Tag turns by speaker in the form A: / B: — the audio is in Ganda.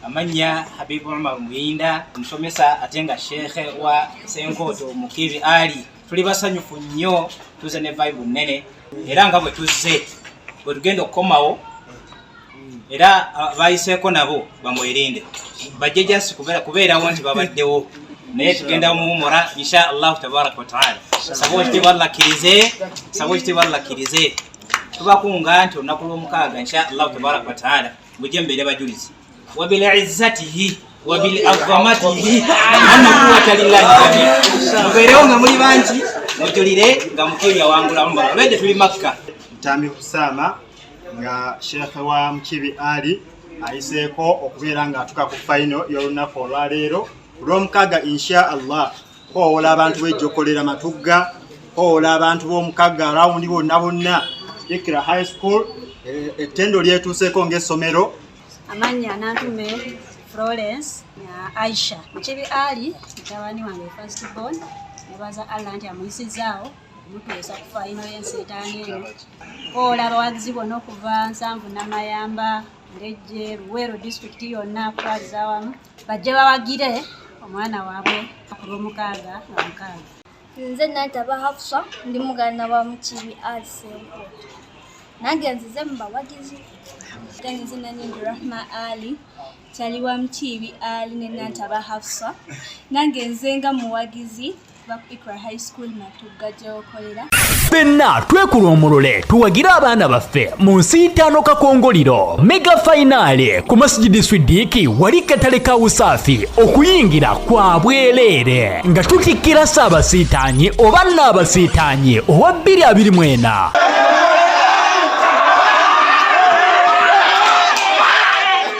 A: Amanya Habibu Umar Mwinda omusomesa atenga shekhe wa Ssenkooto Mukiibi Ali tuli basanyufu nnyo tuze ne vibe nene era nga bwe tuzze bwe tugenda okukomawo era bayiseeko nabo bamwerinde bajje jasi kubeerawo nti babaddewo naye tugenda muwumura insha Allah tabaraka wa taala sabo kitibwa lakirize tubakunga nti olunaku lw'omukaaga insha Allah tabaraka wa taala mujje mbeere bajulizi وبالعزته وبالعظمته أنا قوة لله مبيرون muri banji mujulire nga Mukiibi wangula mbala lwede tuli Makka
B: Mtami Kusama nga Sheikh wa Mukiibi Ali ayiseeko okubeera nga atuka ku final y'olunaku olwaleero olw'omukaaga insha Allah koowola abantu b'ejjokolera Matugga koowola abantu b'omukaaga rawundi bonna Ikra High School ettendo lyetuuseeko ng'essomero
C: Amanya Nantume Florence na Aisha Mukiibi Ali mutabani wange first born nebaza Allah nti amuyisizaawo mutuusa ku final y'Ensiitano ola abawagizi bonna okuva Nsanvu Namayamba Ndejje Luweero district yonna kwaliza awamu bajje bawagire omwana waabwe olw'omukaaga nga mukaaga.
D: Nze Nantaba Hafsa ndi muganda wa Mukiibi Ali Ssenkooto nange nzize mu bawagizi Nzina Nyingi Rahma Ali Chali wa Mukiibi Ali ne Nantaba Hafsa nange nzenga muwagizi ba Ikra High School Matugga gy'okolera
E: Benna twekula omulole tuwagira abaana baffe mu Ensiitano Kakongoliro mega finale ku Masjidi Swidiki wali katale ka Usafi okuyingira kwa bweleere nga tukikkira Ssaabasiitaanyi oba Nnaabasiitaanyi owa 2024